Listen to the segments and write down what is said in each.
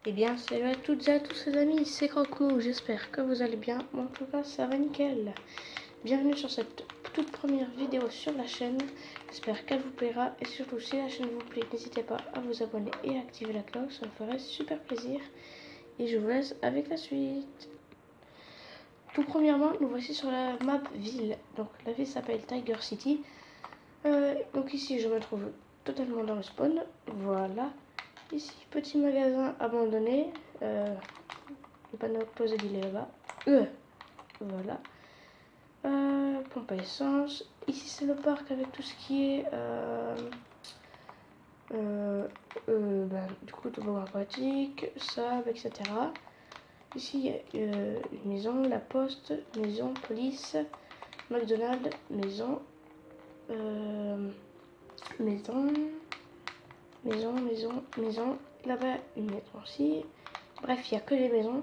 Eh bien, salut à toutes et à tous les amis, c'est Croque-Mou, j'espère que vous allez bien. Moi, en tout cas, ça va nickel. Bienvenue sur cette toute première vidéo sur la chaîne. J'espère qu'elle vous plaira et surtout si la chaîne vous plaît, n'hésitez pas à vous abonner et à activer la cloche, ça me ferait super plaisir. Et je vous laisse avec la suite. Tout premièrement, nous voici sur la map ville. Donc la ville s'appelle Tiger City. Donc ici, je me trouve totalement dans le spawn. Voilà. Ici, petit magasin abandonné. Le panneau posé il est là-bas. Voilà. Pompe à essence. Ici, c'est le parc avec tout ce qui est du coup, toboggan aquatique, sable, etc. Ici, il y a une maison, la poste, maison, police, McDonald's, maison, maison, maison. Là-bas, une maison aussi. Bref, il n'y a que les maisons.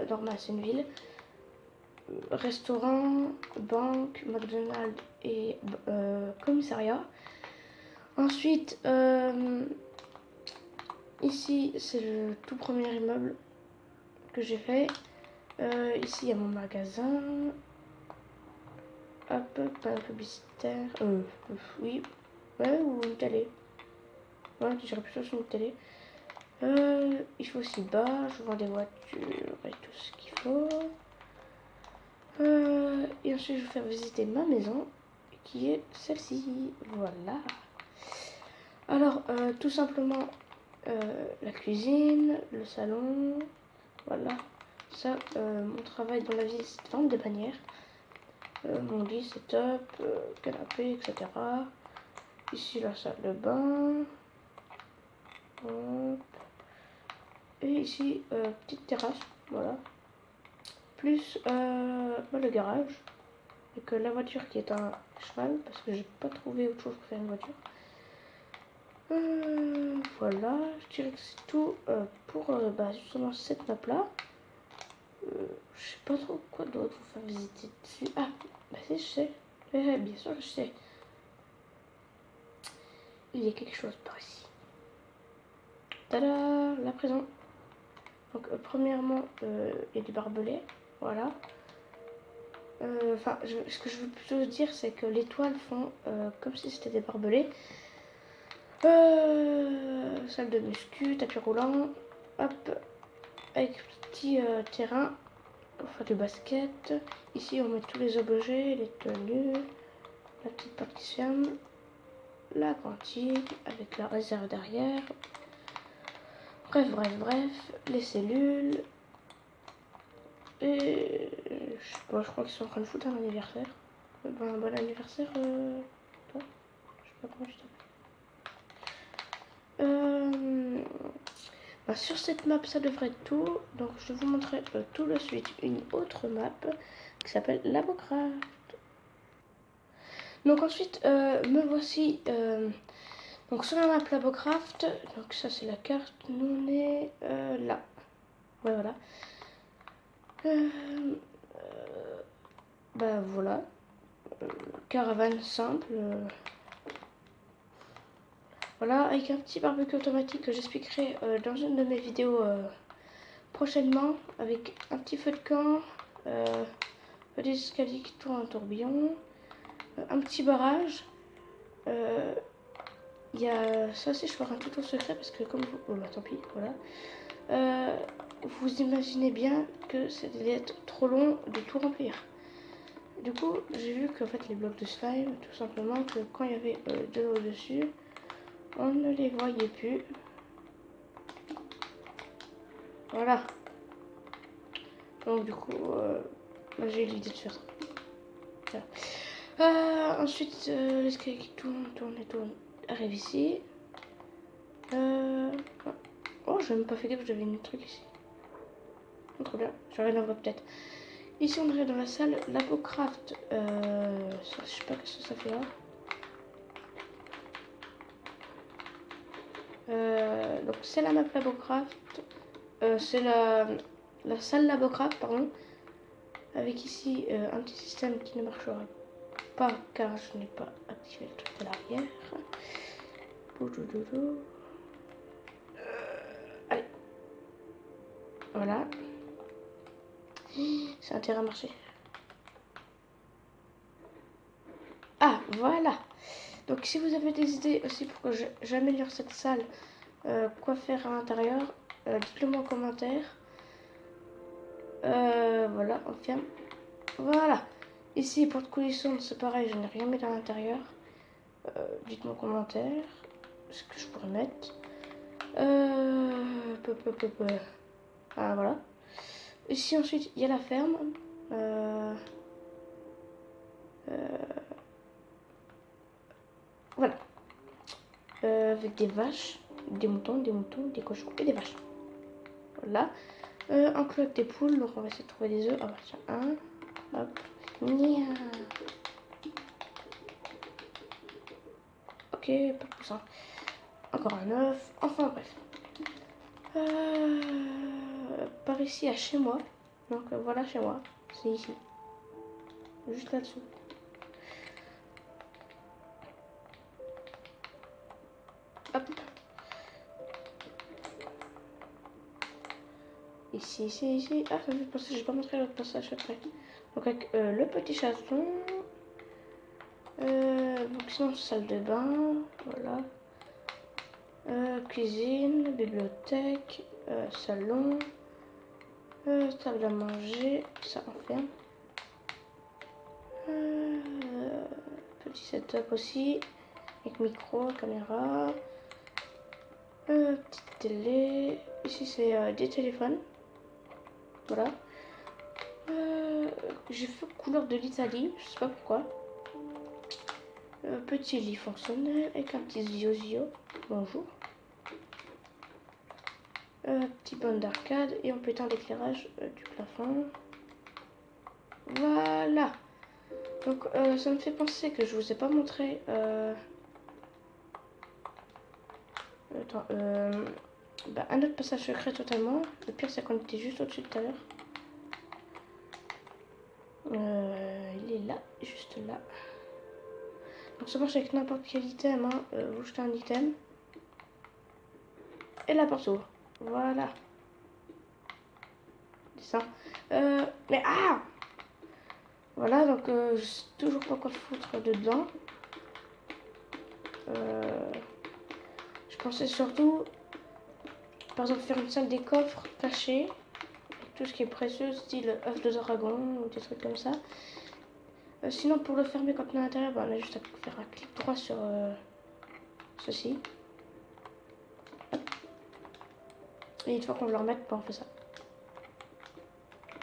Normal, c'est une ville. Restaurant, banque, McDonald's et commissariat. Ensuite, ici, c'est le tout premier immeuble que j'ai fait. Ici, il y a mon magasin. Hop, pas publicitaire. Oui. Ouais, ou une télé. Ouais, je dirais plutôt sur une télé. Il faut aussi bas, je vends des voitures et tout ce qu'il faut. Et ensuite, je vais faire visiter ma maison, qui est celle-ci. Voilà. Alors, tout simplement, la cuisine, le salon, voilà. Ça, mon travail dans la vie, c'est de vendre des bannières. Mon lit, c'est top, canapé, etc. Ici, la salle de bain. Hop. Et ici, petite terrasse, voilà. Plus le garage. Avec la voiture qui est un cheval, parce que j'ai pas trouvé autre chose pour faire une voiture. Voilà, je dirais que c'est tout pour justement cette map là. Je sais pas trop quoi d'autre vous faire visiter dessus. Ah, bah si, je sais. Bien sûr, je sais. Il y a quelque chose par ici. Tada, la prison. Donc, premièrement, il y a du barbelé. Voilà. Enfin, ce que je veux plutôt dire, c'est que les toiles font comme si c'était des barbelés. Salle de muscu, tapis roulant. Hop, avec petit terrain. Pour faire du basket. Ici, on met tous les objets, les tenues, la petite porte qui se ferme, la cantine avec la réserve derrière. Bref, les cellules. Et je sais pas, je crois qu'ils sont en train de foutre un anniversaire. Un bon anniversaire, toi. Je sais pas comment tu t'appelles. Sur cette map, ça devrait être tout. Donc, je vais vous montrer tout de suite une autre map qui s'appelle Labocraft. Donc ensuite, me voici donc sur la map Labocraft. Donc ça c'est la carte. Nous on est là. Ouais, voilà. Voilà. Caravane simple. Voilà, avec un petit barbecue automatique que j'expliquerai dans une de mes vidéos prochainement. Avec un petit feu de camp. Des escaliers qui tournent en tourbillon. Un petit barrage. Il y a ça aussi, je ferai un tuto secret parce que comme vous... Oh bah tant pis, voilà. Vous imaginez bien que ça devait être trop long de tout remplir. Du coup, j'ai vu qu'en fait les blocs de slime, tout simplement, que quand il y avait de l'eau dessus, on ne les voyait plus. Voilà. Donc du coup, j'ai eu l'idée de faire ça. Voilà. Ensuite, l'escalier qui tourne, arrive ici. Oh, j'ai même pas fait gaffe, j'avais une truc ici. Oh, trop bien, je rien en voit peut-être. Ici, on est dans la salle Labocraft. Je sais pas ce que ça fait là. Donc, c'est la map Labocraft. C'est la salle Labocraft, pardon. Avec ici un petit système qui ne marchera pas car je n'ai pas activé le truc de l'arrière. Allez, Voilà. C'est intérêt à marcher. Ah, voilà. Donc si vous avez des idées aussi pour que j'améliore cette salle, quoi faire à l'intérieur, dites-le moi en commentaire. Voilà, on ferme. Voilà. Ici, pour le coulisson, c'est pareil, je n'ai rien mis à l'intérieur. Dites-moi en commentaire ce que je pourrais mettre. Ah, voilà. Ici, ensuite, il y a la ferme. Voilà. Avec des vaches, des moutons, des cochons et des vaches. Voilà. Un clos avec des poules, donc on va essayer de trouver des œufs. Ah bah tiens, un. Hop. Nia. Ok, pas de poussin. Encore un œuf. Enfin bref. Par ici à chez moi. Donc voilà chez moi. C'est ici. Juste là-dessous. Hop. Ici. Ah, ça me fait penser, j'ai pas montré l'autre passage après. Donc avec le petit chaton. Donc sinon, salle de bain. Voilà. Cuisine, bibliothèque, salon, table à manger, ça enferme. Petit setup aussi, avec micro, caméra, petite télé. Ici c'est des téléphones. Voilà. J'ai fait couleur de l'Italie, je sais pas pourquoi. Petit lit fonctionnel avec un petit zio. Bonjour. Petit bande d'arcade et on peut éteindre l'éclairage du plafond. Voilà. Donc ça me fait penser que je vous ai pas montré. Attends, un autre passage secret totalement. Le pire c'est qu'on était juste au-dessus tout à l'heure. Il est là, juste là. Donc ça marche avec n'importe quel item. Hein. Vous jetez un item. Et la porte s'ouvre. Voilà. C'est ça. Mais ah! Voilà, donc je sais toujours pas quoi foutre dedans. Je pensais surtout, par exemple, faire une salle des coffres cachée. Tout ce qui est précieux, style œuf de dragon ou des trucs comme ça. Sinon, pour le fermer quand on est à l'intérieur, on a juste à faire un clic droit sur ceci. Hop. Et une fois qu'on veut le remettre, on fait ça.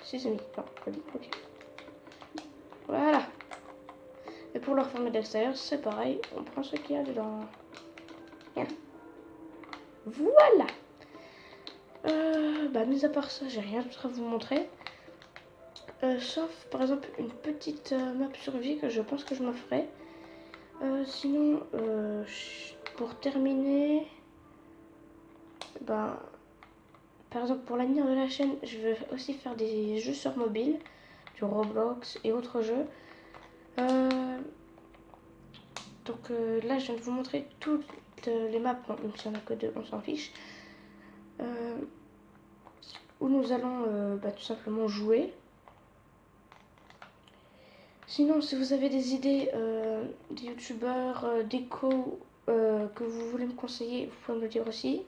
Si c'est mis, non, ok. Voilà. Et pour le refermer de l'extérieur, c'est pareil. On prend ce qu'il y a dedans. Bien. Voilà. Mis à part ça, j'ai rien d'autre à vous montrer. Sauf par exemple une petite map survie que je pense que je me ferai. Sinon, pour terminer, par exemple pour l'avenir de la chaîne, je vais aussi faire des jeux sur mobile, du Roblox et autres jeux. Donc là, je viens de vous montrer toutes les maps, bon, même s'il n'y en a que deux, on s'en fiche. Où nous allons tout simplement jouer. Sinon, si vous avez des idées, des youtubeurs, déco que vous voulez me conseiller, vous pouvez me le dire aussi.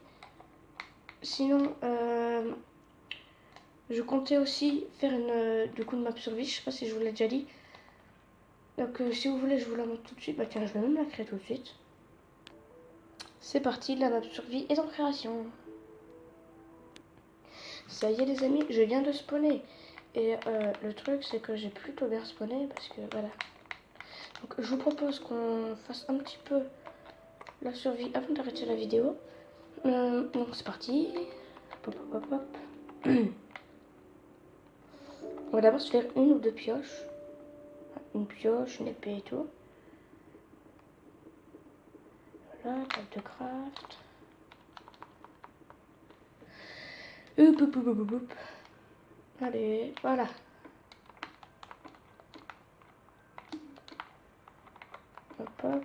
Sinon, je comptais aussi faire du coup une map survie, je sais pas si je vous l'ai déjà dit. Donc si vous voulez, je vous la montre tout de suite. Bah tiens, je vais même la créer tout de suite. C'est parti, la map survie est en création. Ça y est les amis, je viens de spawner. Et le truc c'est que j'ai plutôt bien spawné parce que voilà. Donc je vous propose qu'on fasse un petit peu la survie avant d'arrêter la vidéo. Donc c'est parti. Hop, hop, hop, hop. On va d'abord se faire une ou deux pioches. Une pioche, une épée et tout. Voilà, table de craft. Hop, hop, hop, hop, hop. Allez, voilà. Hop, hop.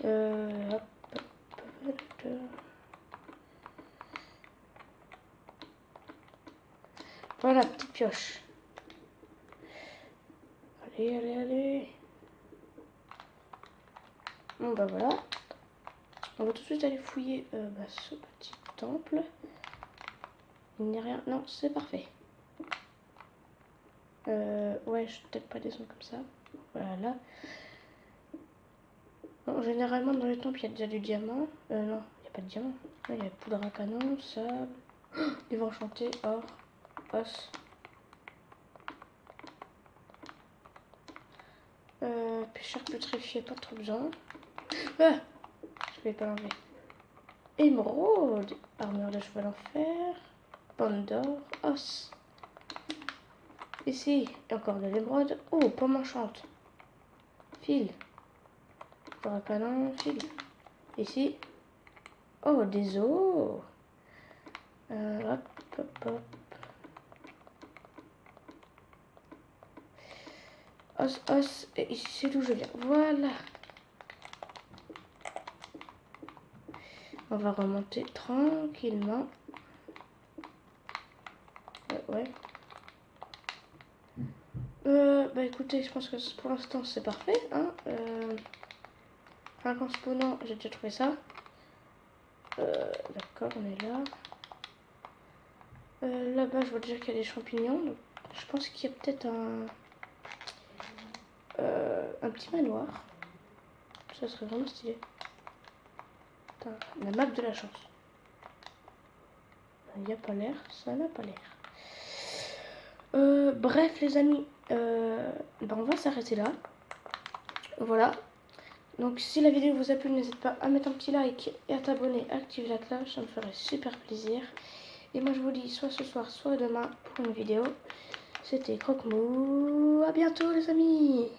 Hop, hop, hop. Voilà, petite pioche. Allez, allez, allez. Bon bah voilà. On va tout de suite aller fouiller ce petit temple. Il n'y a rien. Non, c'est parfait. Ouais, je vais peut-être pas descendre comme ça. Voilà, là. Bon, généralement, dans les temples, il y a déjà du diamant. Non, il n'y a pas de diamant. Il y a poudre à canon, sable, livre enchanté, or, os. Pêcheur pétrifié, pas trop besoin. Ah, je vais pas l'enlever. Émeraude, armure de cheval en fer, bande d'or, os. Ici, encore de l'émeraude. Oh, pomme enchante. Fil. Poudre à canon, fil. Ici. Oh, des os. Hop, hop, hop. Os, os. Et ici, c'est d'où je viens. Voilà. On va remonter tranquillement. Ouais. Bah écoutez, je pense que pour l'instant, c'est parfait. Hein. En spawnant, j'ai déjà trouvé ça. D'accord, on est là. Là-bas, je vois déjà qu'il y a des champignons. Donc je pense qu'il y a peut-être un petit manoir. Ça serait vraiment stylé. Attends, la map de la chance. Il n'y a pas l'air, ça n'a pas l'air. Bref, les amis, on va s'arrêter là. Voilà. Donc, si la vidéo vous a plu, n'hésitez pas à mettre un petit like et à t'abonner, activer la cloche, ça me ferait super plaisir. Et moi, je vous dis soit ce soir, soit demain pour une vidéo. C'était Croque-Mou. À bientôt, les amis.